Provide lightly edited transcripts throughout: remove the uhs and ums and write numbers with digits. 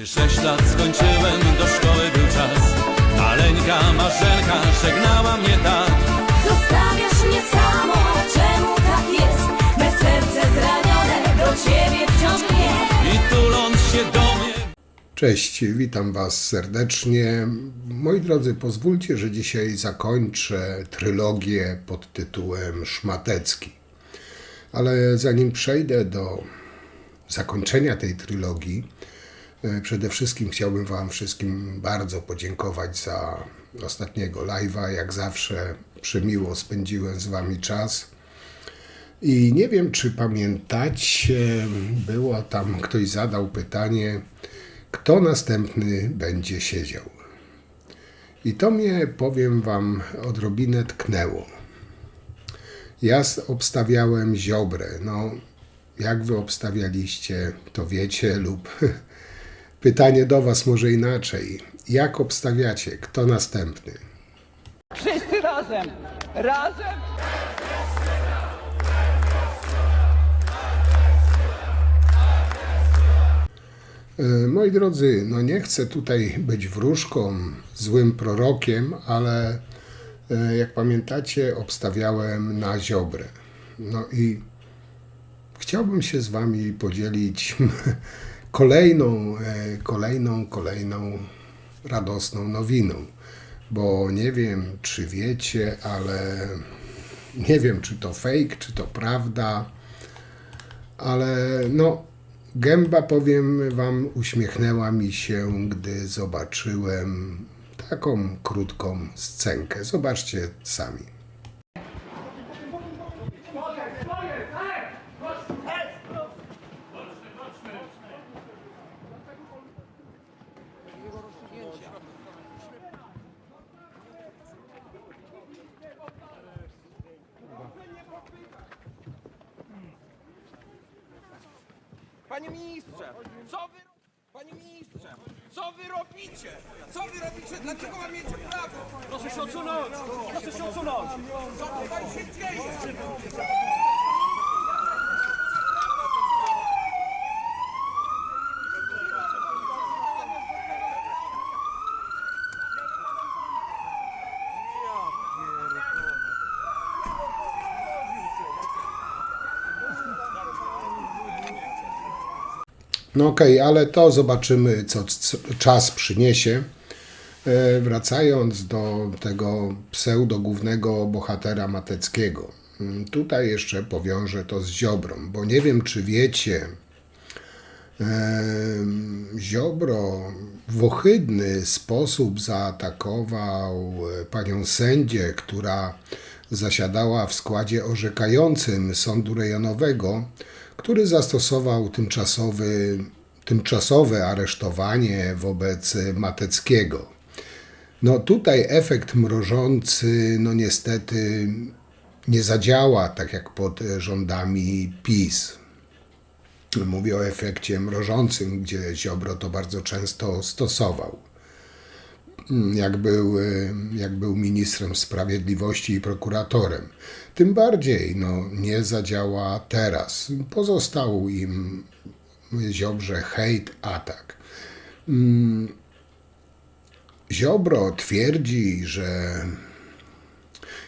Gdy 6 lat skończyłem, do szkoły był czas. Maleńka Marzenka żegnała mnie tak. Zostawiasz mnie samą, a czemu tak jest? Me serce zranione do ciebie wciąż mnie. I tuląc się do mnie. Cześć, witam Was serdecznie. Moi drodzy, pozwólcie, że dzisiaj zakończę trylogię pod tytułem Szmatecki. Ale zanim przejdę do zakończenia tej trylogii, przede wszystkim chciałbym Wam wszystkim bardzo podziękować za ostatniego live'a. Jak zawsze przemiło spędziłem z Wami czas. I nie wiem, czy pamiętacie, było tam, ktoś zadał pytanie, kto następny będzie siedział. I to mnie, powiem Wam, odrobinę tknęło. Ja obstawiałem Ziobrę. No, jak Wy obstawialiście, to wiecie, lub pytanie do Was może inaczej. Jak obstawiacie, kto następny? Wszyscy razem! Razem! Moi drodzy, no nie chcę tutaj być wróżką, złym prorokiem, ale jak pamiętacie, obstawiałem na Ziobrę. No i chciałbym się z Wami podzielić kolejną radosną nowiną, bo nie wiem, czy wiecie, ale nie wiem, czy to fake, czy to prawda, ale no, gęba, powiem Wam, uśmiechnęła mi się, gdy zobaczyłem taką krótką scenkę. Zobaczcie sami. Panie ministrze, panie ministrze, co wy robicie? Co wy robicie? Dlaczego łamiecie prawo? Proszę się odsunąć! Proszę się odsunąć! Co tutaj się dzieje? No okej, ale to zobaczymy, co czas przyniesie. Wracając do tego pseudogłównego bohatera Mateckiego. Tutaj jeszcze powiążę to z Ziobrą, bo nie wiem, czy wiecie, Ziobro w ohydny sposób zaatakował panią sędzię, która zasiadała w składzie orzekającym sądu rejonowego, który zastosował tymczasowe aresztowanie wobec Mateckiego. No tutaj efekt mrożący, no niestety nie zadziała tak jak pod rządami PiS. Mówię o efekcie mrożącym, gdzie Ziobro to bardzo często stosował. Jak był ministrem sprawiedliwości i prokuratorem. Tym bardziej nie zadziała teraz. Pozostał im Ziobrze hejt, atak. Ziobro twierdzi, że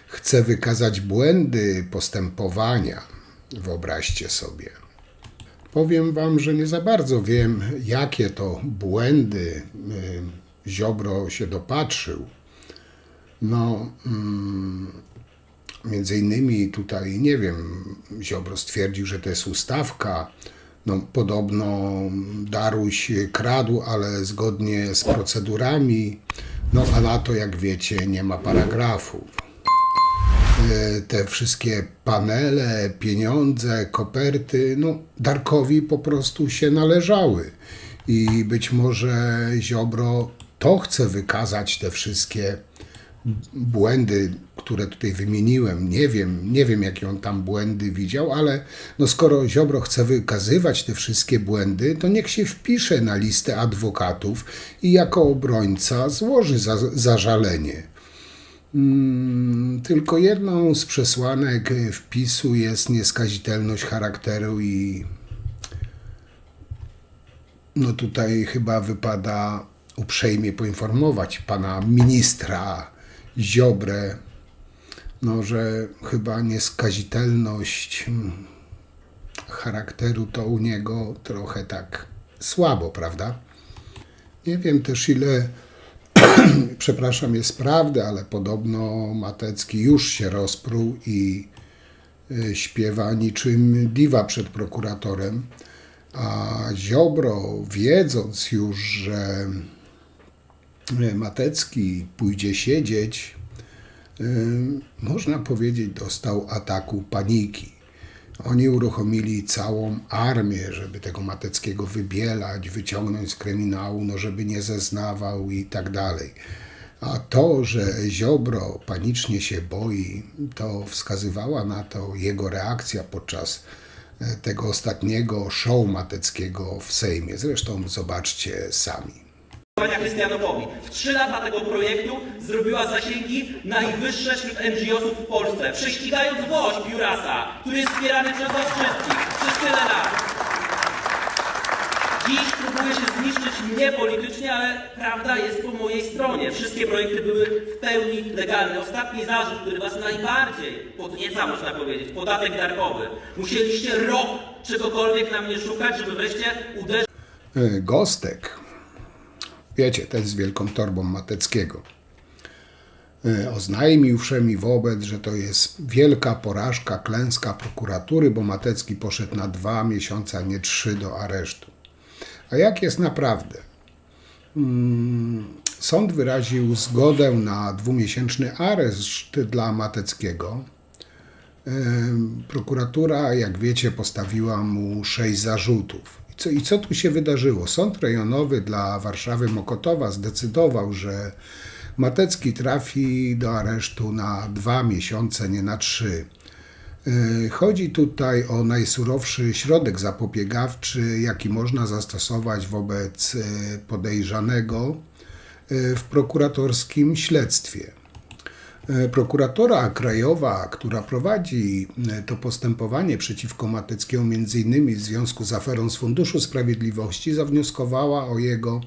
chce wykazać błędy postępowania. Wyobraźcie sobie. Powiem Wam, że nie za bardzo wiem, jakie to błędy Ziobro się dopatrzył. Między innymi tutaj, nie wiem, Ziobro stwierdził, że to jest ustawka. Podobno Daruś kradł, ale zgodnie z procedurami. A na to, jak wiecie, nie ma paragrafów. Te wszystkie panele, pieniądze, koperty, Darkowi po prostu się należały. I być może Ziobro to chce wykazać, te wszystkie błędy, które tutaj wymieniłem. Nie wiem, jakie on tam błędy widział, ale skoro Ziobro chce wykazywać te wszystkie błędy, to niech się wpisze na listę adwokatów i jako obrońca złoży zażalenie. Tylko jedną z przesłanek wpisu jest nieskazitelność charakteru i No tutaj chyba wypada uprzejmie poinformować pana ministra Ziobrę, no, że chyba nieskazitelność charakteru to u niego trochę tak słabo, prawda? Nie wiem też ile, przepraszam, jest prawdy, ale podobno Matecki już się rozpruł i śpiewa niczym diwa przed prokuratorem, a Ziobro, wiedząc już, że Matecki pójdzie siedzieć, można powiedzieć, dostał ataku paniki. Oni uruchomili całą armię, żeby tego Mateckiego wybielać, wyciągnąć z kryminału, no żeby nie zeznawał i tak dalej. A to, że Ziobro panicznie się boi, to wskazywała na to jego reakcja podczas tego ostatniego show Mateckiego w Sejmie. Zresztą zobaczcie sami. Chrystianowowi. W 3 lata tego projektu zrobiła zasięgi najwyższe wśród NGO-sów w Polsce, prześcigając gość Biurasa, który jest wspierany przez was wszystkich, przez tyle lat. Dziś próbuje się zniszczyć mnie politycznie, ale prawda jest po mojej stronie. Wszystkie projekty były w pełni legalne. Ostatni zarzut, który was najbardziej podnieca, można powiedzieć, podatek darmowy. Musieliście rok czegokolwiek na mnie szukać, żeby wreszcie uderzyć. Gostek, wiecie, ten z wielką torbą Mateckiego, oznajmił wszemi wobec, że to jest wielka porażka, klęska prokuratury, bo Matecki poszedł na 2 miesiące, a nie 3 do aresztu. A jak jest naprawdę? Sąd wyraził zgodę na 2-miesięczny areszt dla Mateckiego. Prokuratura, jak wiecie, postawiła mu 6 zarzutów. I co tu się wydarzyło? Sąd rejonowy dla Warszawy Mokotowa zdecydował, że Matecki trafi do aresztu na 2 miesiące, nie na 3. Chodzi tutaj o najsurowszy środek zapobiegawczy, jaki można zastosować wobec podejrzanego w prokuratorskim śledztwie. Prokuratora krajowa, która prowadzi to postępowanie przeciwko Mateckiemu m.in. w związku z aferą z Funduszu Sprawiedliwości, zawnioskowała o jego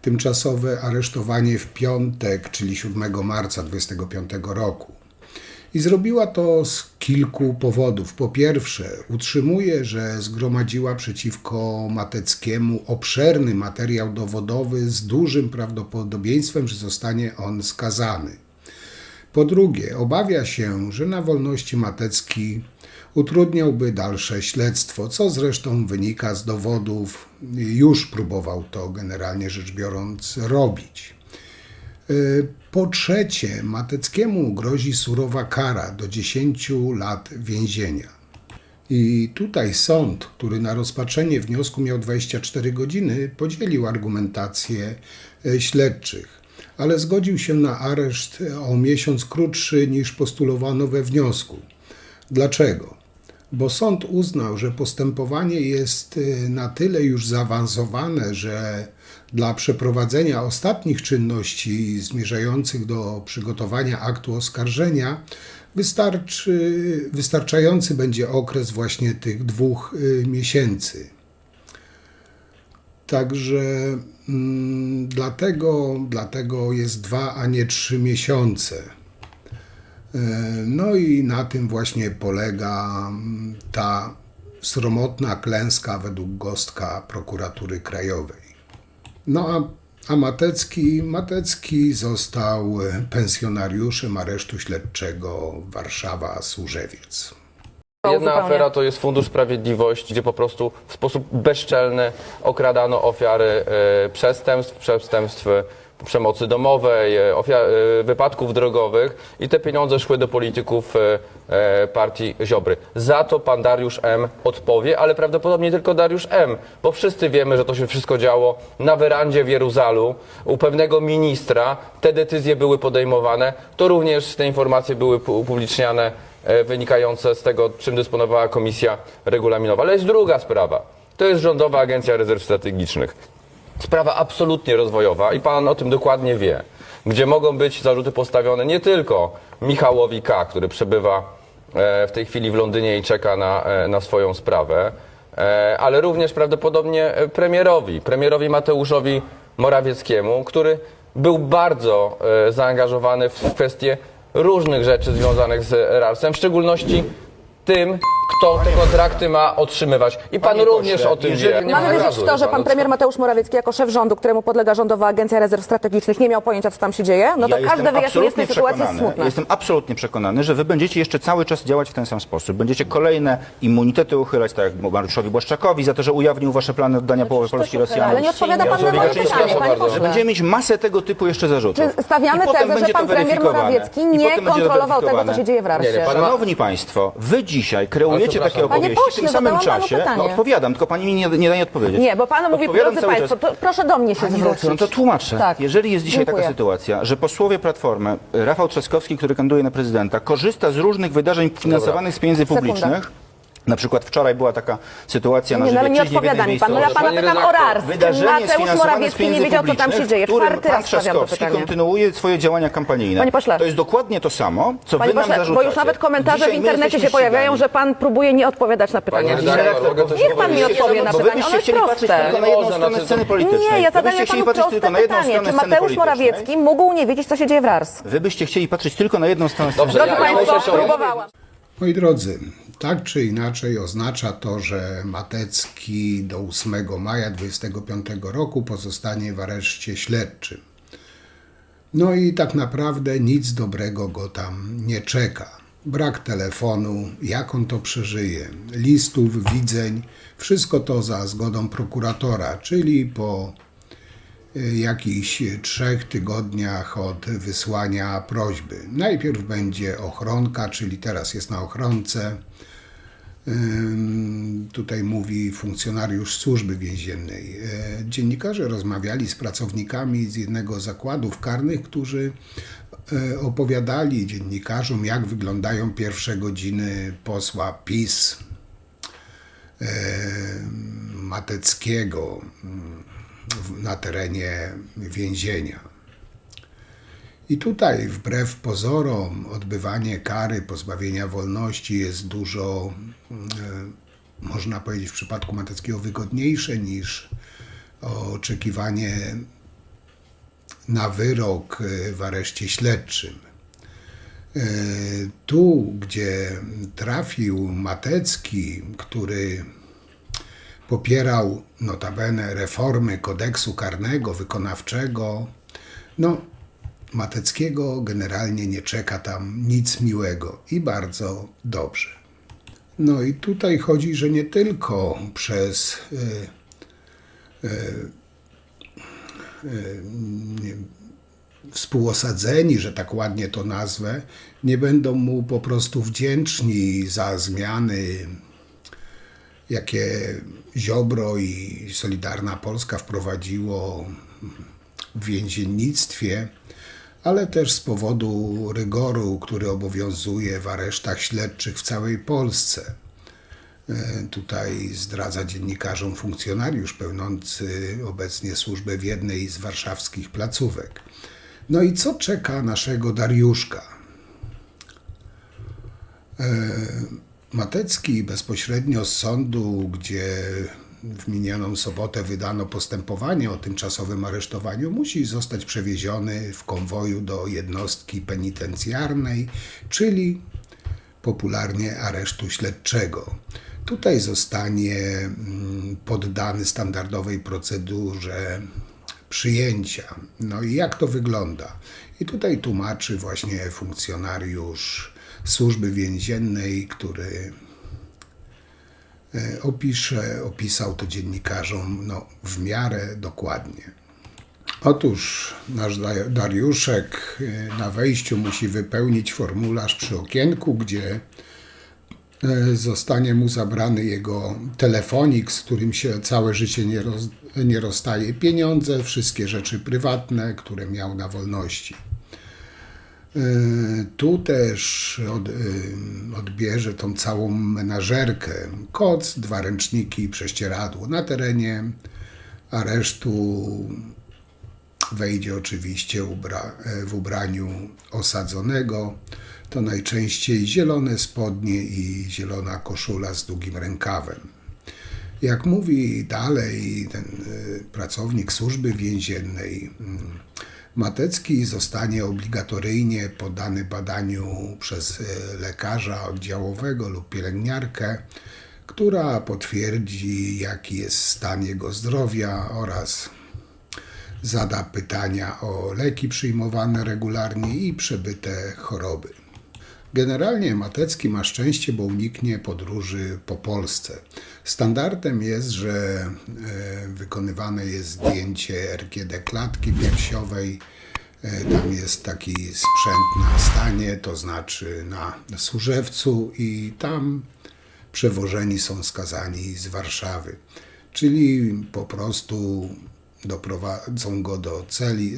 tymczasowe aresztowanie w piątek, czyli 7 marca 2025 roku. I zrobiła to z kilku powodów. Po pierwsze, utrzymuje, że zgromadziła przeciwko Mateckiemu obszerny materiał dowodowy z dużym prawdopodobieństwem, że zostanie on skazany. Po drugie, obawia się, że na wolności Matecki utrudniałby dalsze śledztwo, co zresztą wynika z dowodów. Już próbował to generalnie rzecz biorąc robić. Po trzecie, Mateckiemu grozi surowa kara do 10 lat więzienia. I tutaj sąd, który na rozpatrzenie wniosku miał 24 godziny, podzielił argumentację śledczych, ale zgodził się na areszt o miesiąc krótszy niż postulowano we wniosku. Dlaczego? Bo sąd uznał, że postępowanie jest na tyle już zaawansowane, że dla przeprowadzenia ostatnich czynności zmierzających do przygotowania aktu oskarżenia wystarczający będzie okres właśnie tych 2 miesięcy. Także dlatego jest 2, a nie 3 miesiące. No i na tym właśnie polega ta sromotna klęska według Gostka prokuratury krajowej. No a Matecki został pensjonariuszem aresztu śledczego Warszawa-Służewiec. Jedna afera to jest Fundusz Sprawiedliwości, gdzie po prostu w sposób bezczelny okradano ofiary przestępstw przemocy domowej, wypadków drogowych i te pieniądze szły do polityków partii Ziobry. Za to pan Dariusz M. odpowie, ale prawdopodobnie tylko Dariusz M., bo wszyscy wiemy, że to się wszystko działo na werandzie w Jeruzalu u pewnego ministra. Te decyzje były podejmowane. To również te informacje były upubliczniane, wynikające z tego, czym dysponowała Komisja Regulaminowa. Ale jest druga sprawa. To jest Rządowa Agencja Rezerw Strategicznych. Sprawa absolutnie rozwojowa i pan o tym dokładnie wie, gdzie mogą być zarzuty postawione nie tylko Michałowi K., który przebywa w tej chwili w Londynie i czeka na swoją sprawę, ale również prawdopodobnie premierowi Mateuszowi Morawieckiemu, który był bardzo zaangażowany w kwestie różnych rzeczy związanych z RARS-em, w szczególności tym, kto te kontrakty ma otrzymywać. I pan również o tym wie. Mamy wierzyć w to, że pan premier Mateusz Morawiecki jako szef rządu, któremu podlega Rządowa Agencja Rezerw Strategicznych, nie miał pojęcia, co tam się dzieje? No to każde wyjaśnienie z tej sytuacji jest smutne. Ja jestem absolutnie przekonany, że wy będziecie jeszcze cały czas działać w ten sam sposób. Będziecie kolejne immunitety uchylać, tak jak Mariuszowi Błaszczakowi, za to, że ujawnił wasze plany oddania połowy Polski Rosjanom. Ale nie odpowiada pan na moje pytanie, panie Że pośle. będziemy mieć masę tego typu jeszcze zarzutów. Czy stawiamy I potem tezę, że będzie pan to premier weryfikowane. Morawiecki I nie potem będzie to kontrolował tego, co weryfikowane. się dzieje w RARS-ie? Szanowni Państwo, wy dzisiaj kreujecie takie Panie opowieści, w pośle, tym samym zadałam panu czasie, pytanie. no odpowiadam, tylko pani mi nie daje odpowiedzieć. Nie, bo pan mówi, Odpowiadam drodzy cały państwo, czas. to proszę do mnie się Pani zwrócić. redaktor, no to tłumaczę. Tak. Jeżeli jest dzisiaj Dziękuję. taka sytuacja, że posłowie Platformy, Rafał Trzaskowski, który kandyduje na prezydenta, korzysta z różnych wydarzeń finansowanych z pieniędzy Sekunda. publicznych. Na przykład wczoraj była taka sytuacja na Nie, no ale nie Żywieckiźnie w jednej odpowiada mi pan. No ja miejscowości. pana Pani pytam o redaktor, RARS. Czy Wydarzenie Mateusz sfinansowane z Morawiecki pieniędzy nie wiedział, co tam się publicznych, dzieje? w którym Czwarty pan raz stawiam to Trzaskowski pytanie. kontynuuje swoje działania kampanijne. Panie pośle. To jest dokładnie to samo, co Panie wy nam pośle, zarzucacie. bo już nawet komentarze Dzisiaj w my internecie się jesteśmy pojawiają, ścigani. że pan próbuje nie odpowiadać na pytania. Panie redaktor, mogę coś Niech pan mi powiedzieć? odpowie na Bo wy pytanie, byście ono jest chcieli patrzeć proste. tylko na jedną Można, stronę znaczy- sceny politycznej. Nie, ja Wy zadaję byście chcieli panu patrzeć proste tylko na jedną pytanie. stronę Czy sceny Mateusz politycznej. Morawiecki mógł nie wiedzieć, co się dzieje w RARS? Wy byście chcieli patrzeć tylko na jedną stronę sceny Dobrze, Drodzy ja państwo, myślę, że- próbowałam. Moi drodzy, tak czy inaczej oznacza to, że Matecki do 8 maja 2025 roku pozostanie w areszcie śledczym. No i tak naprawdę nic dobrego go tam nie czeka. Brak telefonu, jak on to przeżyje, listów, widzeń, wszystko to za zgodą prokuratora, czyli po jakichś 3 tygodniach od wysłania prośby. Najpierw będzie ochronka, czyli teraz jest na ochronce. Tutaj mówi funkcjonariusz służby więziennej. Dziennikarze rozmawiali z pracownikami z jednego z zakładów karnych, którzy opowiadali dziennikarzom, jak wyglądają pierwsze godziny posła PiS Mateckiego na terenie więzienia. I tutaj wbrew pozorom odbywanie kary pozbawienia wolności jest dużo, można powiedzieć w przypadku Mateckiego, wygodniejsze niż oczekiwanie na wyrok w areszcie śledczym. Tu, gdzie trafił Matecki, który popierał notabene reformy kodeksu karnego, wykonawczego, no Mateckiego generalnie nie czeka tam nic miłego i bardzo dobrze. No i tutaj chodzi, że nie tylko przez współosadzeni, że tak ładnie to nazwę, nie będą mu po prostu wdzięczni za zmiany, jakie Ziobro i Solidarna Polska wprowadziło w więziennictwie, ale też z powodu rygoru, który obowiązuje w aresztach śledczych w całej Polsce. Tutaj zdradza dziennikarzom funkcjonariusz pełniący obecnie służbę w jednej z warszawskich placówek. No i co czeka naszego Dariuszka? Matecki bezpośrednio z sądu, gdzie w minioną sobotę wydano postępowanie o tymczasowym aresztowaniu, musi zostać przewieziony w konwoju do jednostki penitencjarnej, czyli popularnie aresztu śledczego. Tutaj zostanie poddany standardowej procedurze przyjęcia. No i jak to wygląda? I tutaj tłumaczy właśnie funkcjonariusz służby więziennej, który opisał to dziennikarzom w miarę dokładnie. Otóż nasz Dariuszek na wejściu musi wypełnić formularz przy okienku, gdzie zostanie mu zabrany jego telefonik, z którym się całe życie nie rozstaje, pieniądze, wszystkie rzeczy prywatne, które miał na wolności. Tu też odbierze tą całą menażerkę, koc, 2 ręczniki i prześcieradło. Na terenie aresztu wejdzie oczywiście w ubraniu osadzonego. To najczęściej zielone spodnie i zielona koszula z długim rękawem. Jak mówi dalej ten pracownik służby więziennej, Matecki zostanie obligatoryjnie poddany badaniu przez lekarza oddziałowego lub pielęgniarkę, która potwierdzi, jaki jest stan jego zdrowia oraz zada pytania o leki przyjmowane regularnie i przebyte choroby. Generalnie Matecki ma szczęście, bo uniknie podróży po Polsce. Standardem jest, że wykonywane jest zdjęcie RGD klatki piersiowej. Tam jest taki sprzęt na stanie, to znaczy na Służewcu, i tam przewożeni są skazani z Warszawy. Czyli po prostu doprowadzą go do celi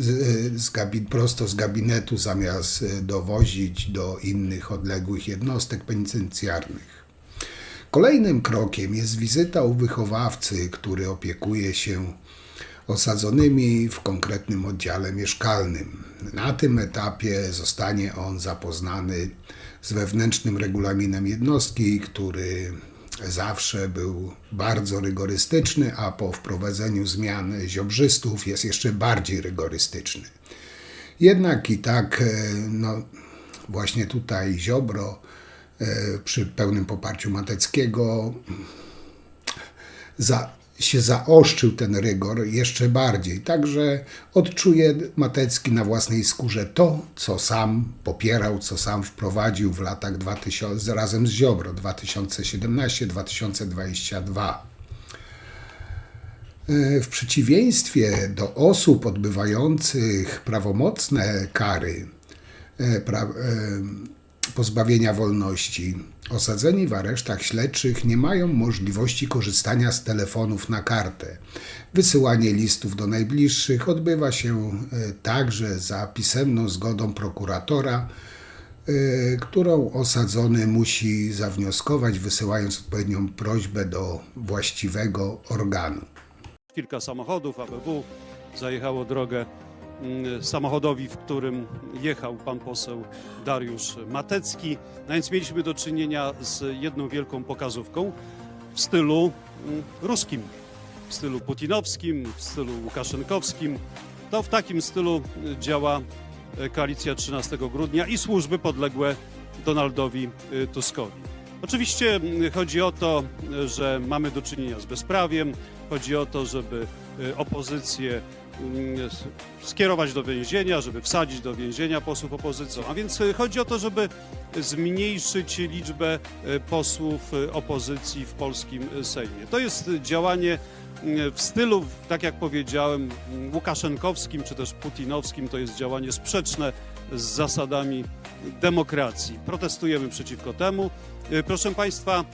prosto z gabinetu, zamiast dowozić do innych odległych jednostek penitencjarnych. Kolejnym krokiem jest wizyta u wychowawcy, który opiekuje się osadzonymi w konkretnym oddziale mieszkalnym. Na tym etapie zostanie on zapoznany z wewnętrznym regulaminem jednostki, który zawsze był bardzo rygorystyczny, a po wprowadzeniu zmian ziobrzystów jest jeszcze bardziej rygorystyczny. Jednak i tak, właśnie tutaj Ziobro przy pełnym poparciu Mateckiego się zaostrzył ten rygor jeszcze bardziej. Także odczuje Matecki na własnej skórze to, co sam popierał, co sam wprowadził w latach 2000 razem z Ziobro 2017-2022. W przeciwieństwie do osób odbywających prawomocne kary pozbawienia wolności, osadzeni w aresztach śledczych nie mają możliwości korzystania z telefonów na kartę. Wysyłanie listów do najbliższych odbywa się także za pisemną zgodą prokuratora, którą osadzony musi zawnioskować, wysyłając odpowiednią prośbę do właściwego organu. Kilka samochodów ABW zajechało drogę samochodowi, w którym jechał pan poseł Dariusz Matecki. No więc mieliśmy do czynienia z jedną wielką pokazówką w stylu ruskim, w stylu putinowskim, w stylu łukaszenkowskim. To w takim stylu działa koalicja 13 grudnia i służby podległe Donaldowi Tuskowi. Oczywiście chodzi o to, że mamy do czynienia z bezprawiem, chodzi o to, żeby opozycję skierować do więzienia, żeby wsadzić do więzienia posłów opozycji. A więc chodzi o to, żeby zmniejszyć liczbę posłów opozycji w polskim Sejmie. To jest działanie w stylu, tak jak powiedziałem, łukaszenkowskim czy też putinowskim. To jest działanie sprzeczne z zasadami demokracji. Protestujemy przeciwko temu. Proszę Państwa,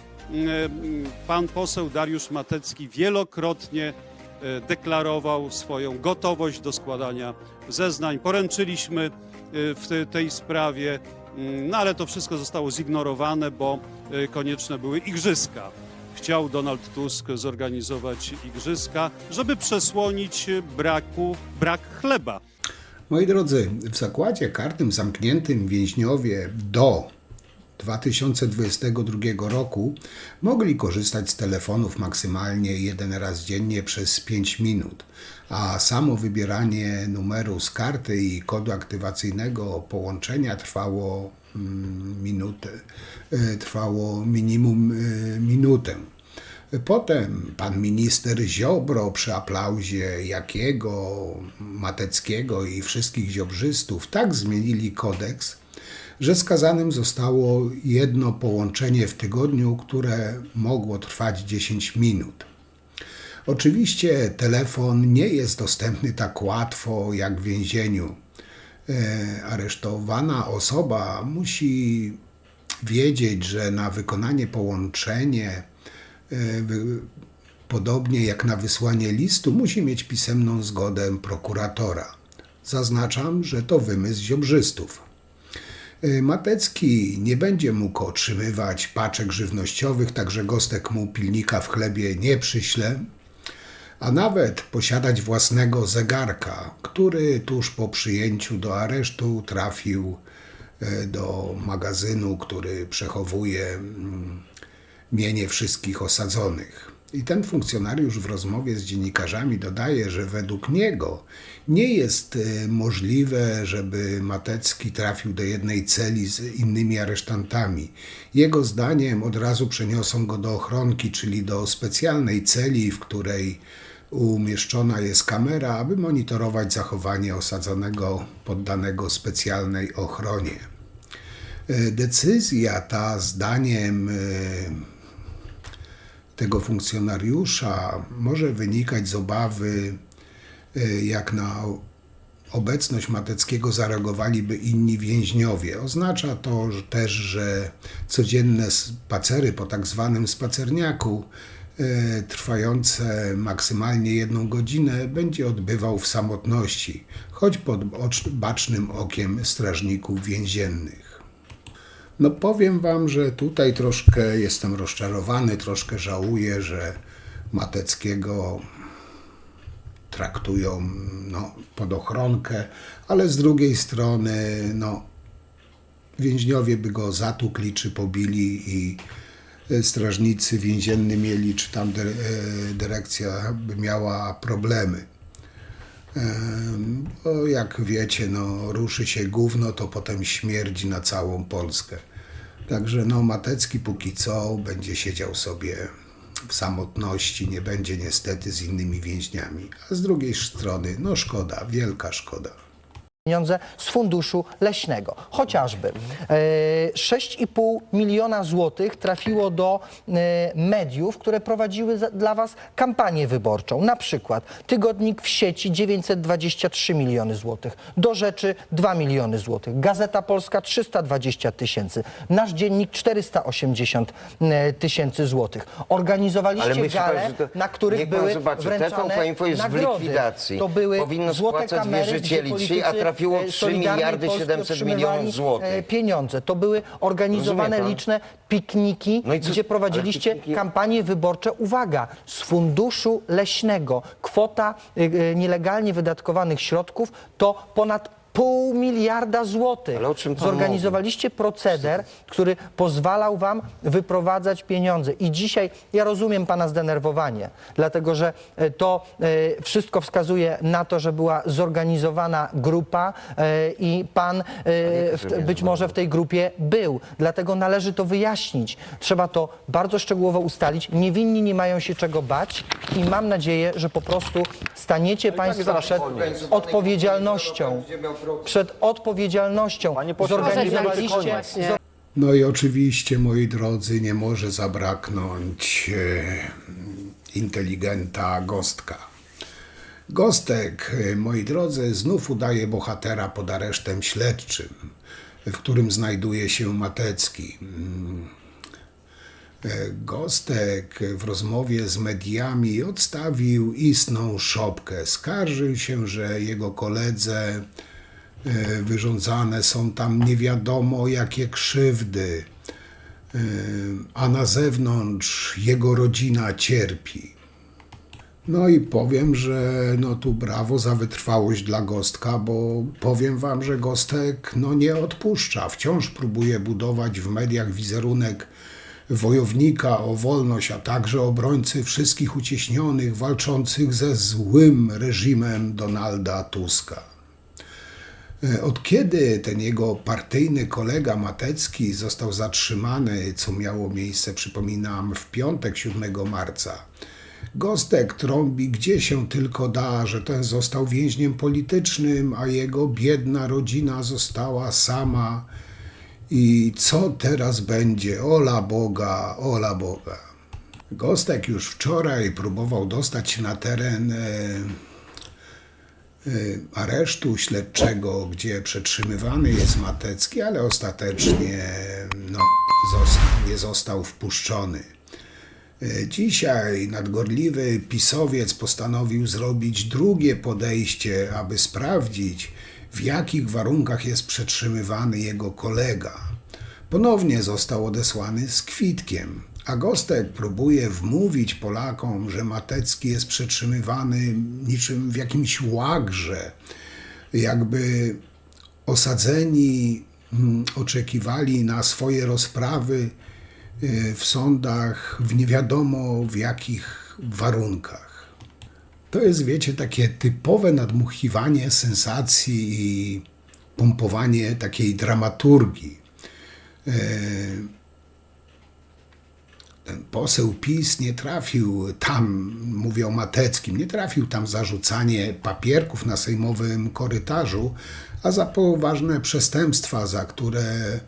pan poseł Dariusz Matecki wielokrotnie deklarował swoją gotowość do składania zeznań. Poręczyliśmy w tej sprawie, no ale to wszystko zostało zignorowane, bo konieczne były igrzyska. Chciał Donald Tusk zorganizować igrzyska, żeby przesłonić brak chleba. Moi drodzy, w zakładzie karnym zamkniętym więźniowie do 2022 roku mogli korzystać z telefonów maksymalnie jeden raz dziennie przez 5 minut, a samo wybieranie numeru z karty i kodu aktywacyjnego połączenia trwało minimum minutę. Potem pan minister Ziobro przy aplauzie Jakiego, Mateckiego i wszystkich ziobrzystów tak zmienili kodeks, że skazanym zostało jedno połączenie w tygodniu, które mogło trwać 10 minut. Oczywiście telefon nie jest dostępny tak łatwo jak w więzieniu. Aresztowana osoba musi wiedzieć, że na wykonanie połączenia, podobnie jak na wysłanie listu, musi mieć pisemną zgodę prokuratora. Zaznaczam, że to wymysł ziobrzystów. Matecki nie będzie mógł otrzymywać paczek żywnościowych, także Gostek mu pilnika w chlebie nie przyśle, a nawet posiadać własnego zegarka, który tuż po przyjęciu do aresztu trafił do magazynu, który przechowuje mienie wszystkich osadzonych. I ten funkcjonariusz w rozmowie z dziennikarzami dodaje, że według niego nie jest możliwe, żeby Matecki trafił do jednej celi z innymi aresztantami. Jego zdaniem od razu przeniosą go do ochronki, czyli do specjalnej celi, w której umieszczona jest kamera, aby monitorować zachowanie osadzonego poddanego specjalnej ochronie. Decyzja ta, zdaniem tego funkcjonariusza, może wynikać z obawy, jak na obecność Mateckiego zareagowaliby inni więźniowie. Oznacza to też, że codzienne spacery po tak zwanym spacerniaku, trwające maksymalnie 1 godzinę, będzie odbywał w samotności, choć pod bacznym okiem strażników więziennych. No powiem wam, że tutaj troszkę jestem rozczarowany, troszkę żałuję, że Mateckiego traktują pod ochronkę, ale z drugiej strony więźniowie by go zatukli czy pobili i strażnicy więzienni mieli, czy tam dyrekcja by miała problemy. Bo jak wiecie, ruszy się gówno, to potem śmierdzi na całą Polskę. Także Matecki póki co będzie siedział sobie w samotności, nie będzie niestety z innymi więźniami. A z drugiej strony, szkoda, wielka szkoda. Pieniądze z funduszu leśnego. Chociażby 6,5 miliona złotych trafiło do mediów, które prowadziły dla was kampanię wyborczą. Na przykład Tygodnik w sieci 923 miliony złotych, Do Rzeczy 2 miliony złotych, Gazeta Polska 320 000, Nasz Dziennik 480 000 złotych. Organizowaliście gale, na których były wręczane nagrody. To były złote kamery, gdzie politycy trafiło 3 miliardy 700 milionów złotych. Pieniądze. To były organizowane liczne pikniki, gdzie prowadziliście kampanie wyborcze. Uwaga, z funduszu leśnego. Kwota nielegalnie wydatkowanych środków to ponad 0,5 miliarda złotych. Ale o czym pan Zorganizowaliście proceder, który pozwalał wam wyprowadzać pieniądze. I dzisiaj ja rozumiem pana zdenerwowanie, dlatego że to wszystko wskazuje na to, że była zorganizowana grupa i pan być może w tej grupie był. Dlatego należy to wyjaśnić. Trzeba to bardzo szczegółowo ustalić. Niewinni nie mają się czego bać i mam nadzieję, że po prostu staniecie państwo przed odpowiedzialnością. Przed odpowiedzialnością zorganizowaliście... No i oczywiście, moi drodzy, nie może zabraknąć inteligenta Gostka. Gostek, moi drodzy, znów udaje bohatera pod aresztem śledczym, w którym znajduje się Matecki. Gostek w rozmowie z mediami odstawił istną szopkę. Skarżył się, że jego koledze wyrządzane są tam nie wiadomo jakie krzywdy, a na zewnątrz jego rodzina cierpi. No i powiem, że tu brawo za wytrwałość dla Gostka, bo powiem wam, że Gostek nie odpuszcza. Wciąż próbuje budować w mediach wizerunek wojownika o wolność, a także obrońcy wszystkich uciśnionych, walczących ze złym reżimem Donalda Tuska. Od kiedy ten jego partyjny kolega Matecki został zatrzymany, co miało miejsce, przypominam, w piątek 7 marca, Gostek trąbi gdzie się tylko da, że ten został więźniem politycznym, a jego biedna rodzina została sama. I co teraz będzie? Ola Boga, ola Boga. Gostek już wczoraj próbował dostać się na teren aresztu śledczego, gdzie przetrzymywany jest Matecki, ale ostatecznie nie został wpuszczony. Dzisiaj nadgorliwy pisowiec postanowił zrobić drugie podejście, aby sprawdzić, w jakich warunkach jest przetrzymywany jego kolega. Ponownie został odesłany z kwitkiem, a Gostek próbuje wmówić Polakom, że Matecki jest przetrzymywany niczym w jakimś łagrze, jakby osadzeni oczekiwali na swoje rozprawy w sądach w nie wiadomo w jakich warunkach. To jest, wiecie, takie typowe nadmuchiwanie sensacji i pompowanie takiej dramaturgii. Ten poseł PiS nie trafił tam, mówię o Mateckim, nie trafił tam zarzucanie papierków na sejmowym korytarzu, a za poważne przestępstwa, za które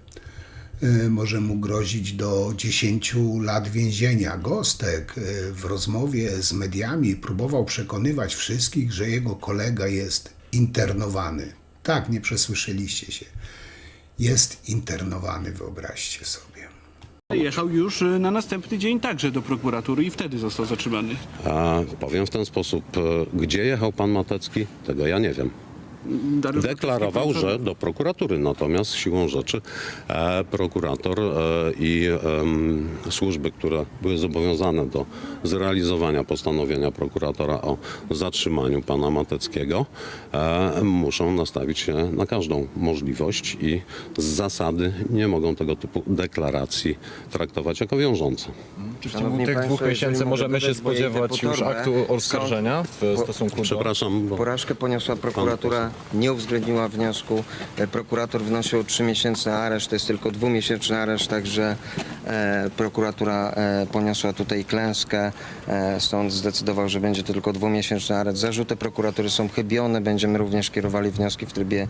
może mu grozić do 10 lat więzienia. Gostek w rozmowie z mediami próbował przekonywać wszystkich, że jego kolega jest internowany. Tak, nie przesłyszeliście się. Jest internowany, wyobraźcie sobie. Jechał już na następny dzień także do prokuratury i wtedy został zatrzymany. Powiem w ten sposób, gdzie jechał pan Matecki, tego ja nie wiem. Deklarował, że do prokuratury, natomiast siłą rzeczy prokurator i służby, które były zobowiązane do zrealizowania postanowienia prokuratora o zatrzymaniu pana Mateckiego, muszą nastawić się na każdą możliwość i z zasady nie mogą tego typu deklaracji traktować jako wiążące. Czy w ciągu tych 2 miesięcy możemy się spodziewać już aktu oskarżenia w stosunku do... Przepraszam, bo Porażkę poniosła prokuratura, nie uwzględniła wniosku. Prokurator wnosił o 3-miesięczny areszt, to jest tylko 2-miesięczny areszt, także prokuratura poniosła tutaj klęskę. Sąd zdecydował, że będzie to tylko 2-miesięczny areszt. Zarzuty prokuratury są chybione, będziemy również kierowali wnioski w trybie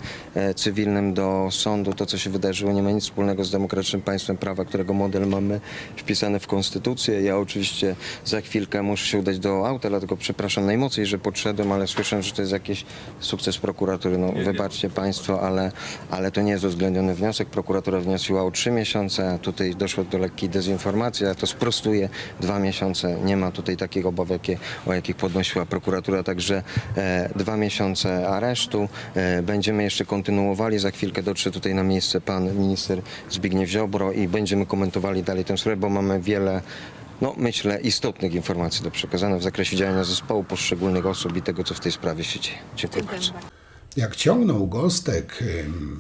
cywilnym do sądu. To, co się wydarzyło, nie ma nic wspólnego z demokratycznym państwem prawa, którego model mamy wpisany w konstytucję. Ja oczywiście za chwilkę muszę się udać do auta, dlatego przepraszam najmocniej, że podszedłem, ale słyszę, że to jest jakiś sukces prokuratury. No, wybaczcie państwo, ale to nie jest uwzględniony wniosek. Prokuratura wnosiła o 3 miesiące, a tutaj doszło do lekkiej dezinformacji, a to sprostuje 2 miesiące. Nie ma tutaj takich obaw, o jakich podnosiła prokuratura, także 2 miesiące aresztu. Będziemy jeszcze kontynuowali. Za chwilkę dotrze tutaj na miejsce pan minister Zbigniew Ziobro i będziemy komentowali dalej tę sprawę, bo mamy wiele, myślę, istotnych informacji do przekazania w zakresie działania zespołu, poszczególnych osób i tego, co w tej sprawie się dzieje. Dziękuję bardzo. Jak ciągnął Gostek,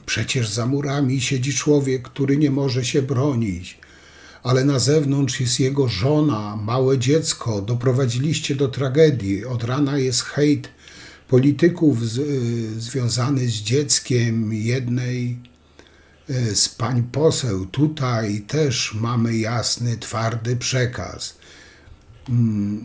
przecież za murami siedzi człowiek, który nie może się bronić, ale na zewnątrz jest jego żona, małe dziecko, doprowadziliście do tragedii, od rana jest hejt polityków związany z dzieckiem jednej z pań poseł. Tutaj też mamy jasny, twardy przekaz.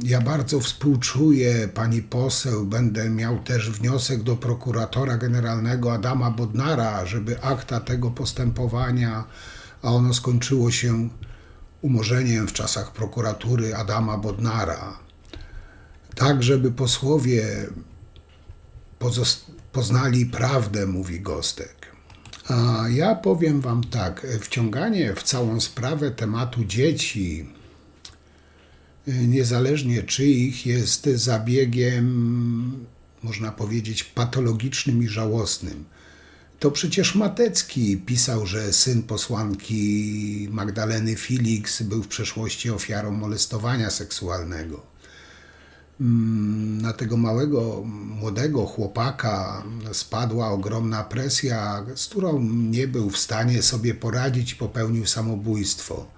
Ja bardzo współczuję pani poseł, będę miał też wniosek do prokuratora generalnego Adama Bodnara, żeby akta tego postępowania, a ono skończyło się umorzeniem w czasach prokuratury Adama Bodnara, tak żeby posłowie poznali prawdę, mówi Gostek. A ja powiem wam tak, wciąganie w całą sprawę tematu dzieci, niezależnie czyich, jest zabiegiem, można powiedzieć, patologicznym i żałosnym. To przecież Matecki pisał, że syn posłanki Magdaleny Felix był w przeszłości ofiarą molestowania seksualnego. Na tego młodego chłopaka spadła ogromna presja, z którą nie był w stanie sobie poradzić i popełnił samobójstwo.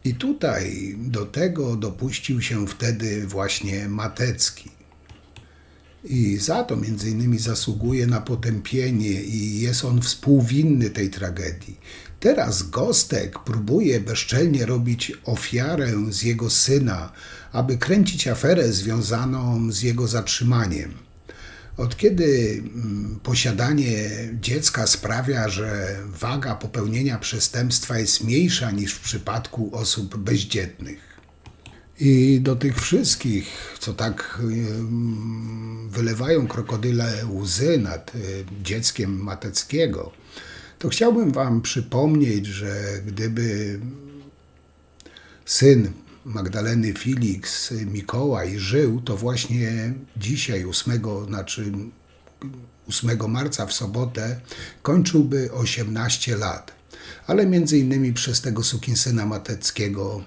I tutaj do tego dopuścił się wtedy właśnie Matecki. I za to między innymi zasługuje na potępienie i jest on współwinny tej tragedii. Teraz Gostek próbuje bezczelnie robić ofiarę z jego syna, aby kręcić aferę związaną z jego zatrzymaniem. Od kiedy posiadanie dziecka sprawia, że waga popełnienia przestępstwa jest mniejsza niż w przypadku osób bezdzietnych. I do tych wszystkich, co tak wylewają krokodyle łzy nad dzieckiem Mateckiego, to chciałbym wam przypomnieć, że gdyby syn Magdaleny Felix, Mikołaj, żył, to właśnie dzisiaj, 8 marca w sobotę, kończyłby 18 lat. Ale między innymi przez tego sukinsyna Mateckiego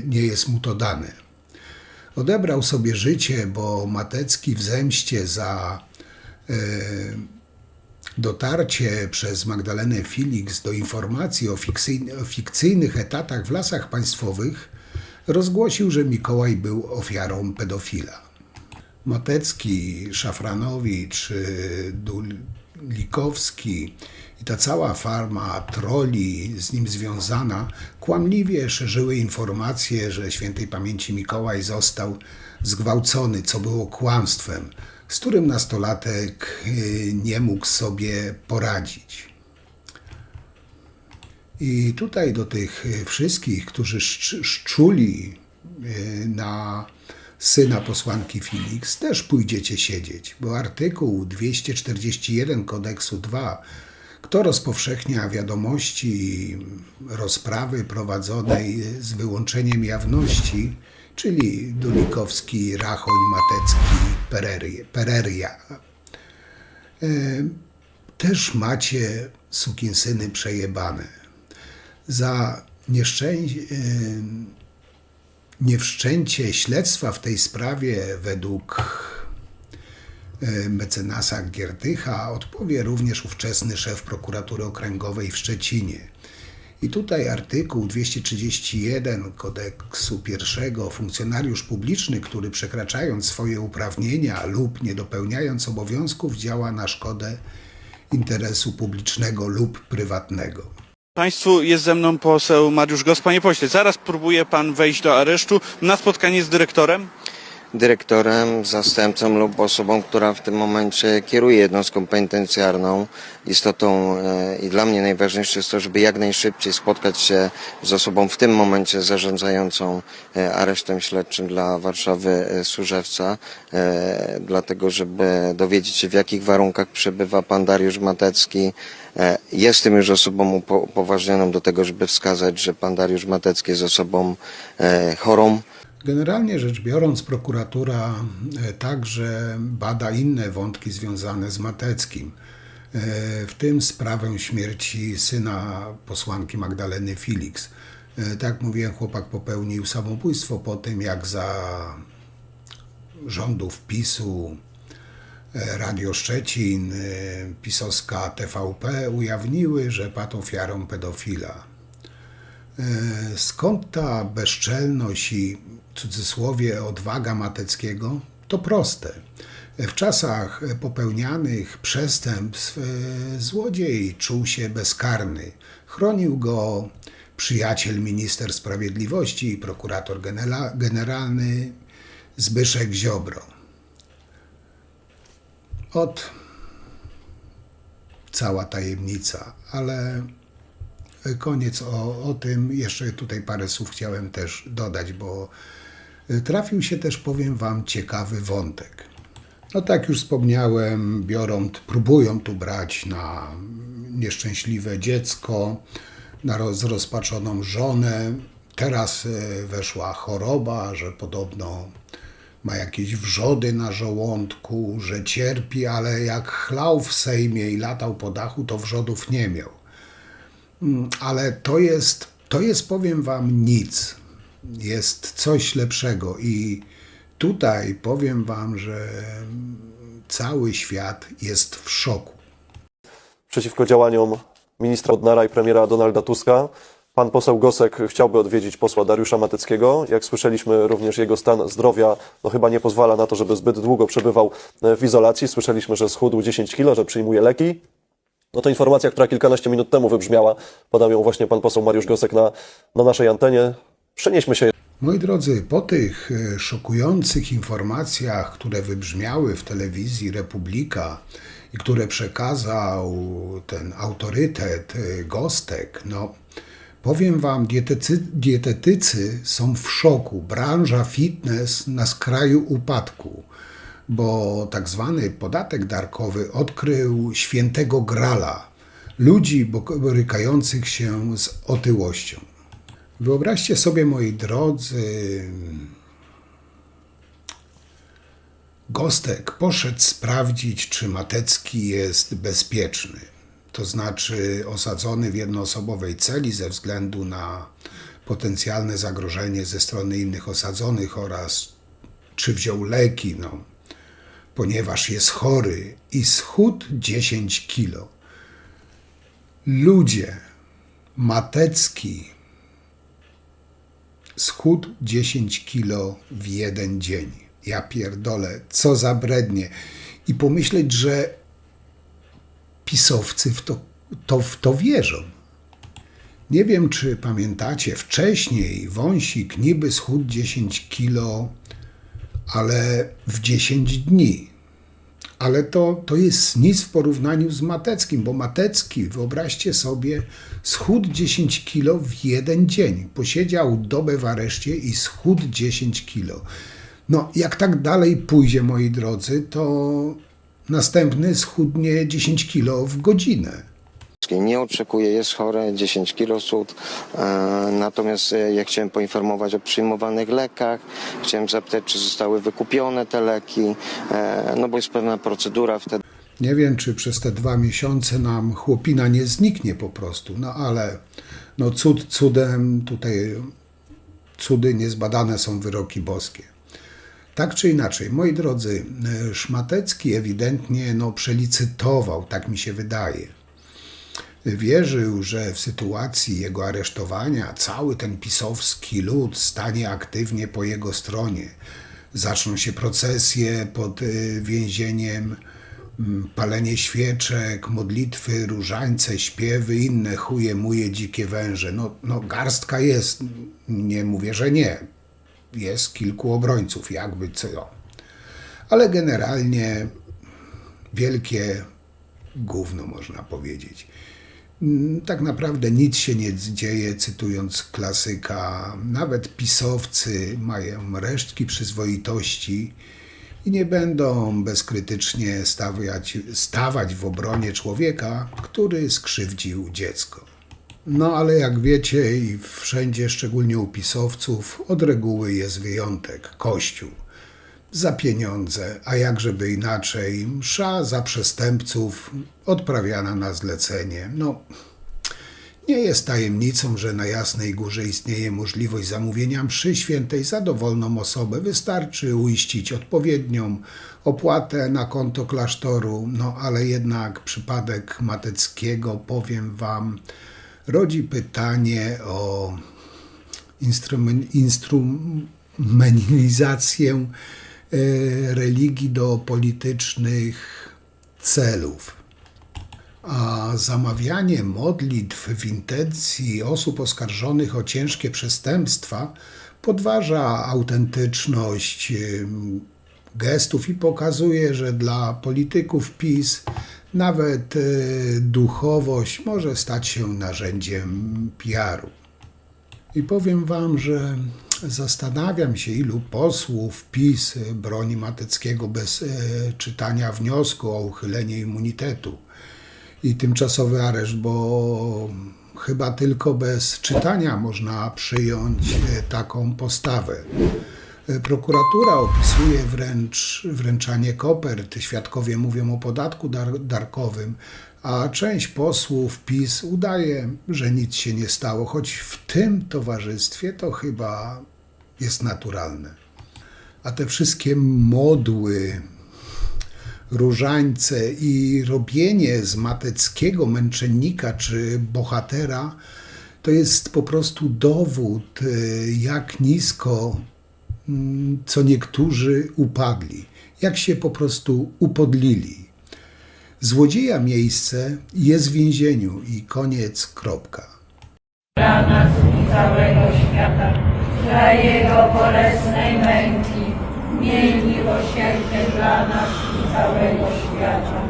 nie jest mu to dane. Odebrał sobie życie, bo Matecki w zemście za dotarcie przez Magdalenę Felix do informacji o fikcyjnych etatach w Lasach Państwowych rozgłosił, że Mikołaj był ofiarą pedofila. Matecki, Szafranowicz, Dulikowski i ta cała farma trolli z nim związana kłamliwie szerzyły informacje, że świętej pamięci Mikołaj został zgwałcony, co było kłamstwem, z którym nastolatek nie mógł sobie poradzić. I tutaj do tych wszystkich, którzy szczuli na syna posłanki Felix, też pójdziecie siedzieć, bo artykuł 241 kodeksu 2, kto rozpowszechnia wiadomości rozprawy prowadzonej z wyłączeniem jawności, czyli Dulikowski, Rachoń, Matecki, Pereria. Też macie sukinsyny przejebane. Za niewszczęcie śledztwa w tej sprawie według mecenasa Giertycha odpowie również ówczesny szef prokuratury okręgowej w Szczecinie. I tutaj artykuł 231 kodeksu 1, funkcjonariusz publiczny, który przekraczając swoje uprawnienia lub nie dopełniając obowiązków działa na szkodę interesu publicznego lub prywatnego. Państwu, jest ze mną poseł Mariusz Gos. Panie pośle, zaraz próbuje pan wejść do aresztu na spotkanie z dyrektorem? Dyrektorem, zastępcą lub osobą, która w tym momencie kieruje jednostką penitencjarną. Istotą i dla mnie najważniejsze jest to, żeby jak najszybciej spotkać się z osobą w tym momencie zarządzającą aresztem śledczym dla Warszawy Służewca, dlatego żeby dowiedzieć się, w jakich warunkach przebywa pan Dariusz Matecki. Jestem już osobą upoważnioną do tego, żeby wskazać, że pan Dariusz Matecki jest osobą chorą. Generalnie rzecz biorąc, prokuratura także bada inne wątki związane z Mateckim, w tym sprawę śmierci syna posłanki Magdaleny Felix. Tak jak mówiłem, chłopak popełnił samobójstwo po tym, jak za rządów PiS-u Radio Szczecin, pisowska TVP ujawniły, że padł ofiarą pedofila. Skąd ta bezczelność i w cudzysłowie odwaga Mateckiego? To proste. W czasach popełnianych przestępstw złodziej czuł się bezkarny. Chronił go przyjaciel minister sprawiedliwości i prokurator generalny Zbyszek Ziobro. Cała tajemnica, ale koniec o tym. Jeszcze tutaj parę słów chciałem też dodać, bo trafił się też, powiem wam, ciekawy wątek. No tak już wspomniałem, próbują tu brać na nieszczęśliwe dziecko, na zrozpaczoną żonę. Teraz weszła choroba, że podobno ma jakieś wrzody na żołądku, że cierpi, ale jak chlał w Sejmie i latał po dachu, to wrzodów nie miał. Ale to jest, powiem wam, nic. Jest coś lepszego i tutaj powiem wam, że cały świat jest w szoku. Przeciwko działaniom ministra Bodnara i premiera Donalda Tuska pan poseł Gosek chciałby odwiedzić posła Dariusza Mateckiego. Jak słyszeliśmy, również jego stan zdrowia chyba nie pozwala na to, żeby zbyt długo przebywał w izolacji. Słyszeliśmy, że schudł 10 kg, że przyjmuje leki. No to informacja, która kilkanaście minut temu wybrzmiała, podał ją właśnie pan poseł Mariusz Gosek na naszej antenie. Przenieśmy się. Moi drodzy, po tych szokujących informacjach, które wybrzmiały w telewizji Republika i które przekazał ten autorytet Gostek, no powiem wam, dietetycy są w szoku. Branża fitness na skraju upadku, bo tak zwany podatek darkowy odkrył świętego grala ludzi borykających się z otyłością. Wyobraźcie sobie, moi drodzy, Gostek poszedł sprawdzić, czy Matecki jest bezpieczny, to znaczy osadzony w jednoosobowej celi ze względu na potencjalne zagrożenie ze strony innych osadzonych oraz czy wziął leki, ponieważ jest chory i schudł 10 kilo. Ludzie, Matecki schudł 10 kilo w jeden dzień. Ja pierdolę, co za brednie. I pomyśleć, że pisowcy w to wierzą. Nie wiem, czy pamiętacie, wcześniej Wąsik niby schudł 10 kilo, ale w 10 dni. Ale to jest nic w porównaniu z Mateckim, bo Matecki, wyobraźcie sobie, schudł 10 kilo w jeden dzień. Posiedział dobę w areszcie i schudł 10 kilo. No, jak tak dalej pójdzie, moi drodzy, to następny schudnie 10 kilo w godzinę. Nie oczekuje, jest chore, 10 kg cud. Natomiast ja chciałem poinformować o przyjmowanych lekach. Chciałem zapytać, czy zostały wykupione te leki, no bo jest pewna procedura wtedy. Nie wiem, czy przez te 2 miesiące nam chłopina nie zniknie po prostu, no ale no cud cudem, tutaj cudy niezbadane są wyroki boskie. Tak czy inaczej, moi drodzy, Szmatecki ewidentnie przelicytował, tak mi się wydaje. Wierzył, że w sytuacji jego aresztowania cały ten pisowski lud stanie aktywnie po jego stronie. Zaczną się procesje pod więzieniem, palenie świeczek, modlitwy, różańce, śpiewy, inne chuje, muje, dzikie węże. No garstka jest, nie mówię, że nie. Jest kilku obrońców, jakby co. Ale generalnie wielkie gówno, można powiedzieć. Tak naprawdę nic się nie dzieje, cytując klasyka. Nawet pisowcy mają resztki przyzwoitości i nie będą bezkrytycznie stawać w obronie człowieka, który skrzywdził dziecko. No ale jak wiecie i wszędzie, szczególnie u pisowców, od reguły jest wyjątek – Kościół. Za pieniądze, a jakżeby inaczej, msza za przestępców odprawiana na zlecenie. No, nie jest tajemnicą, że na Jasnej Górze istnieje możliwość zamówienia mszy świętej za dowolną osobę. Wystarczy uiścić odpowiednią opłatę na konto klasztoru, no ale jednak przypadek Mateckiego, powiem wam, rodzi pytanie o instrumentalizację religii do politycznych celów. A zamawianie modlitw w intencji osób oskarżonych o ciężkie przestępstwa podważa autentyczność gestów i pokazuje, że dla polityków PiS nawet duchowość może stać się narzędziem PR-u. I powiem wam, że zastanawiam się, ilu posłów PiS broni Mateckiego bez czytania wniosku o uchylenie immunitetu i tymczosowy areszt, bo chyba tylko bez czytania można przyjąć taką postawę. Prokuratura opisuje wręcz wręczanie kopert, świadkowie mówią o podatku darkowym, a część posłów PiS udaje, że nic się nie stało, choć w tym towarzystwie to chyba jest naturalne. A te wszystkie modły, różańce i robienie z Mateckiego męczennika czy bohatera to jest po prostu dowód, jak nisko co niektórzy upadli, jak się po prostu upodlili. Złodzieja miejsce jest w więzieniu i koniec, kropka. Dla nas i całego świata, dla Jego bolesnej męki, miej miłosierdzie dla nas i całego świata.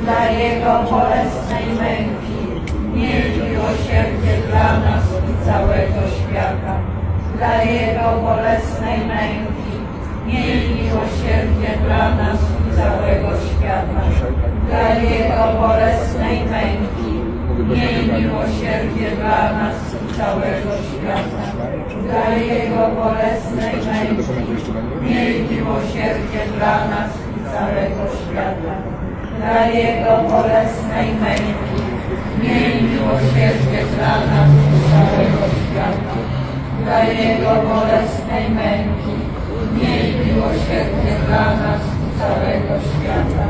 Dla Jego bolesnej męki, miej miłosierdzie dla nas i całego świata. Dla Jego bolesnej męki, miej miłosierdzie dla nas i całego świata. Dla Jego bolesnej męki, miej miłosierdzie dla nas i całego świata. Dla Jego bolesnej męki, miej miłosierdzie dla nas i całego świata. Dla Jego bolesnej męki, miej miłosierdzie dla nas i całego świata. Dla Jego bolesnej męki, miej miłosierdzie dla nas i całego świata.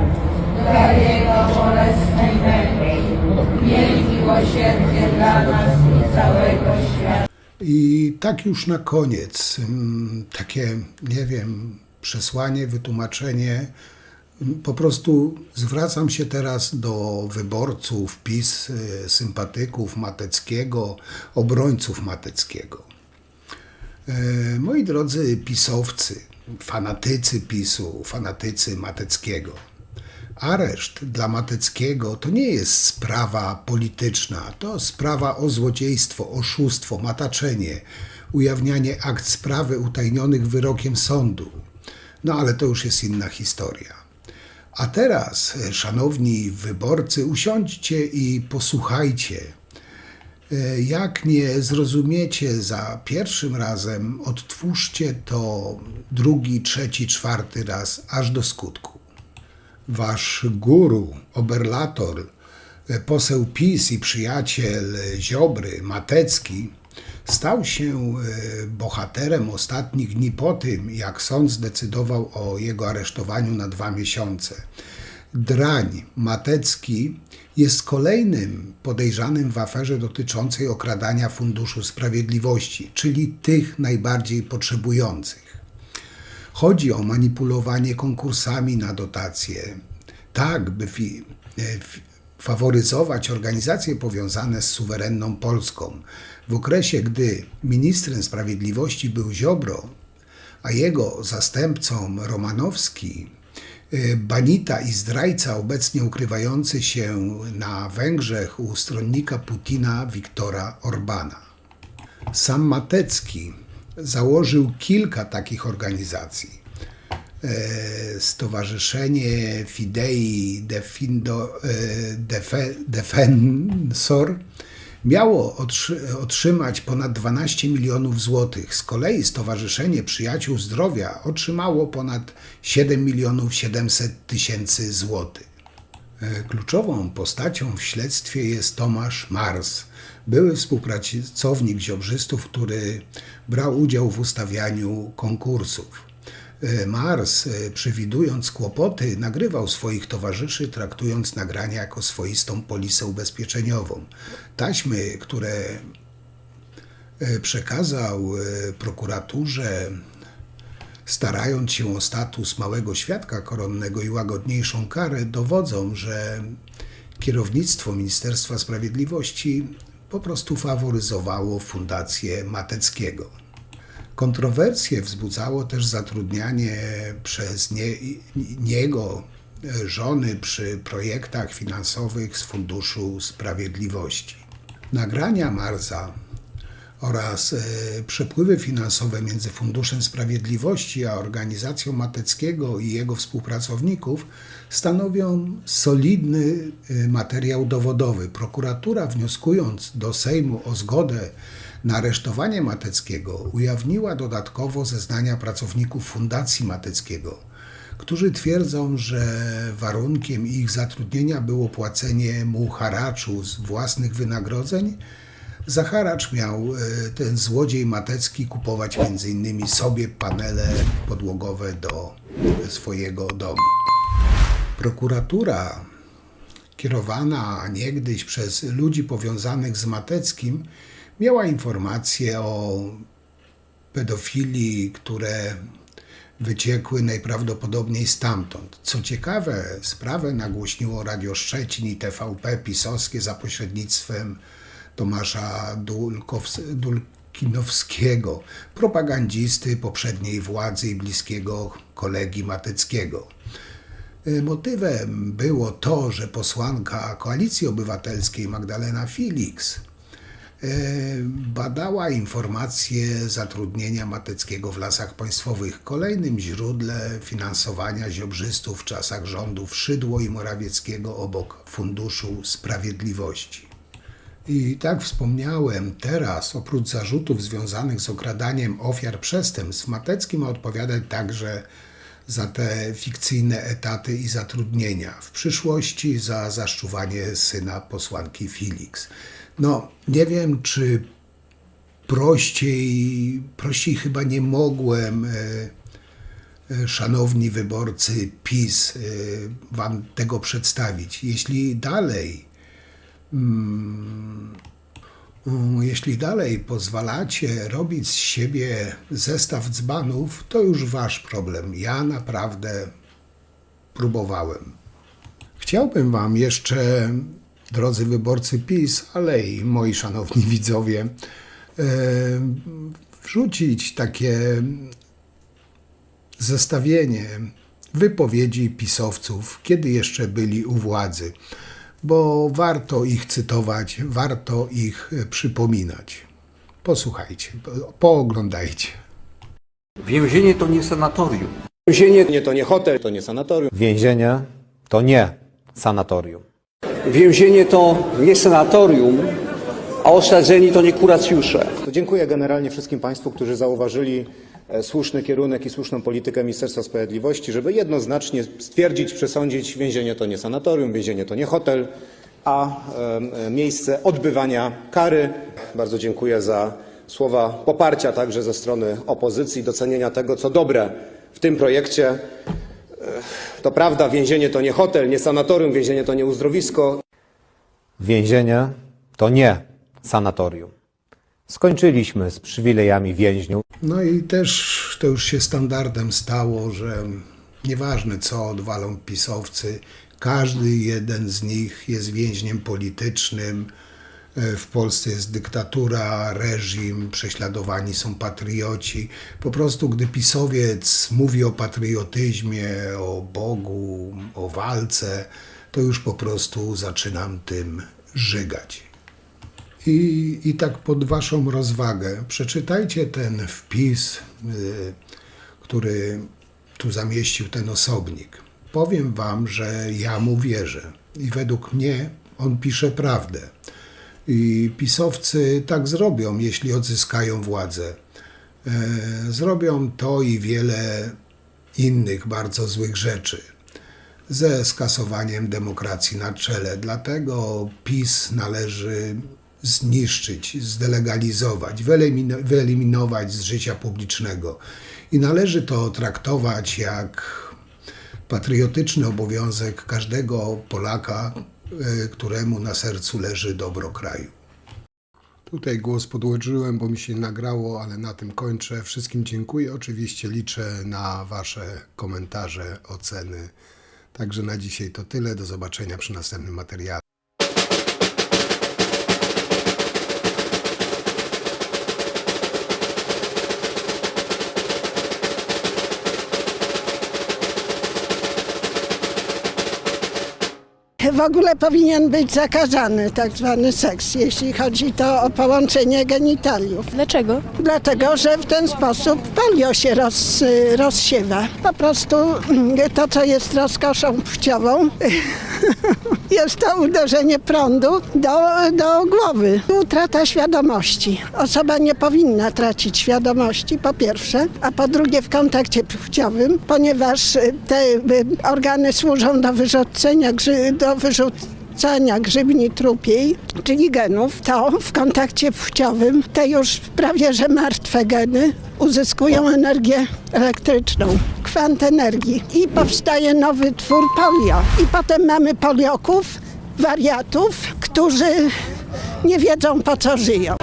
Dla Jego bolesnej męki, miej miłosierdzie dla nas i całego świata. I tak już na koniec, takie, nie wiem, przesłanie, wytłumaczenie. Po prostu zwracam się teraz do wyborców PiS, sympatyków Mateckiego, obrońców Mateckiego. Moi drodzy pisowcy, fanatycy PiS-u, fanatycy Mateckiego, areszt dla Mateckiego to nie jest sprawa polityczna, to sprawa o złodziejstwo, oszustwo, mataczenie, ujawnianie akt sprawy utajnionych wyrokiem sądu. No ale to już jest inna historia. A teraz, szanowni wyborcy, usiądźcie i posłuchajcie. Jak nie zrozumiecie za pierwszym razem, odtwórzcie to drugi, trzeci, czwarty raz, aż do skutku. Wasz guru, oberlator, poseł PiS i przyjaciel Ziobry, Matecki, stał się bohaterem ostatnich dni po tym, jak sąd zdecydował o jego aresztowaniu na 2 miesiące. Drań Matecki jest kolejnym podejrzanym w aferze dotyczącej okradania Funduszu Sprawiedliwości, czyli tych najbardziej potrzebujących. Chodzi o manipulowanie konkursami na dotacje, tak by faworyzować organizacje powiązane z suwerenną Polską. W okresie, gdy ministrem sprawiedliwości był Ziobro, a jego zastępcą Romanowski, banita i zdrajca obecnie ukrywający się na Węgrzech u stronnika Putina Viktora Orbana. Sam Matecki założył kilka takich organizacji. Stowarzyszenie Fidei Defensor miało otrzymać ponad 12 milionów złotych. Z kolei Stowarzyszenie Przyjaciół Zdrowia otrzymało ponad 7 milionów 700 tysięcy złotych. Kluczową postacią w śledztwie jest Tomasz Mars, były współpracownik ziobrzystów, który brał udział w ustawianiu konkursów. Mars, przewidując kłopoty, nagrywał swoich towarzyszy, traktując nagrania jako swoistą polisę ubezpieczeniową. Taśmy, które przekazał prokuraturze, starając się o status małego świadka koronnego i łagodniejszą karę, dowodzą, że kierownictwo Ministerstwa Sprawiedliwości po prostu faworyzowało Fundację Mateckiego. Kontrowersje wzbudzało też zatrudnianie przez niego żony przy projektach finansowych z Funduszu Sprawiedliwości. Nagrania Marsa oraz przepływy finansowe między Funduszem Sprawiedliwości a organizacją Mateckiego i jego współpracowników stanowią solidny materiał dowodowy. Prokuratura, wnioskując do Sejmu o zgodę na aresztowanie Mateckiego, ujawniła dodatkowo zeznania pracowników Fundacji Mateckiego, którzy twierdzą, że warunkiem ich zatrudnienia było płacenie mu haraczu z własnych wynagrodzeń. Za haracz miał ten złodziej Matecki kupować m.in. sobie panele podłogowe do swojego domu. Prokuratura, kierowana niegdyś przez ludzi powiązanych z Mateckim, miała informacje o pedofilii, które wyciekły najprawdopodobniej stamtąd. Co ciekawe, sprawę nagłośniło Radio Szczecin i TVP pisowskie za pośrednictwem Tomasza Dulkinowskiego, propagandzisty poprzedniej władzy i bliskiego kolegi Mateckiego. Motywem było to, że posłanka Koalicji Obywatelskiej Magdalena Felix badała informacje zatrudnienia Mateckiego w Lasach Państwowych, kolejnym źródle finansowania ziobrzystów w czasach rządów Szydło i Morawieckiego obok Funduszu Sprawiedliwości. I tak wspomniałem, teraz oprócz zarzutów związanych z okradaniem ofiar przestępstw, Matecki ma odpowiadać także za te fikcyjne etaty i zatrudnienia, w przyszłości za zaszczuwanie syna posłanki Felix. No, nie wiem, czy prościej chyba nie mogłem, szanowni wyborcy PiS, wam tego przedstawić. Jeśli dalej Jeśli dalej pozwalacie robić z siebie zestaw dzbanów, to już wasz problem. Ja naprawdę próbowałem. Chciałbym wam jeszcze, drodzy wyborcy PiS, ale i moi szanowni widzowie, wrzucić takie zestawienie wypowiedzi pisowców, kiedy jeszcze byli u władzy, bo warto ich cytować, warto ich przypominać. Posłuchajcie, pooglądajcie. Więzienie to nie sanatorium. Więzienie to nie hotel, to nie sanatorium. Więzienie to nie sanatorium. Więzienie to nie sanatorium, a osadzeni to nie kuracjusze. To dziękuję generalnie wszystkim Państwu, którzy zauważyli słuszny kierunek i słuszną politykę Ministerstwa Sprawiedliwości, żeby jednoznacznie stwierdzić, przesądzić, więzienie to nie sanatorium, więzienie to nie hotel, a miejsce odbywania kary. Bardzo dziękuję za słowa poparcia także ze strony opozycji, docenienia tego, co dobre w tym projekcie. To prawda, więzienie to nie hotel, nie sanatorium, więzienie to nie uzdrowisko. Więzienie to nie sanatorium. Skończyliśmy z przywilejami więźniów. No i też to już się standardem stało, że nieważne co odwalą pisowcy, każdy jeden z nich jest więźniem politycznym. W Polsce jest dyktatura, reżim, prześladowani są patrioci. Po prostu gdy pisowiec mówi o patriotyzmie, o Bogu, o walce, to już po prostu zaczynam tym żygać. I tak pod waszą rozwagę przeczytajcie ten wpis, który tu zamieścił ten osobnik. Powiem wam, że ja mu wierzę i według mnie on pisze prawdę. I pisowcy tak zrobią, jeśli odzyskają władzę. Zrobią to i wiele innych bardzo złych rzeczy ze skasowaniem demokracji na czele. Dlatego PiS należy zniszczyć, zdelegalizować, wyeliminować z życia publicznego. I należy to traktować jak patriotyczny obowiązek każdego Polaka, któremu na sercu leży dobro kraju. Tutaj głos podłożyłem, bo mi się nagrało, ale na tym kończę. Wszystkim dziękuję. Oczywiście liczę na wasze komentarze, oceny. Także na dzisiaj to tyle. Do zobaczenia przy następnym materiale. W ogóle powinien być zakazany tak zwany seks, jeśli chodzi to o połączenie genitaliów. Dlaczego? Dlatego, że w ten sposób polio się rozsiewa. Po prostu to, co jest rozkoszą płciową, jest to uderzenie prądu do głowy. Utrata świadomości. Osoba nie powinna tracić świadomości, po pierwsze, a po drugie w kontakcie płciowym, ponieważ te organy służą do wyrzucania grzybni trupiej, czyli genów, to w kontakcie płciowym te już prawie że martwe geny uzyskują energię elektryczną, kwant energii i powstaje nowy twór polio. I potem mamy polioków, wariatów, którzy nie wiedzą po co żyją.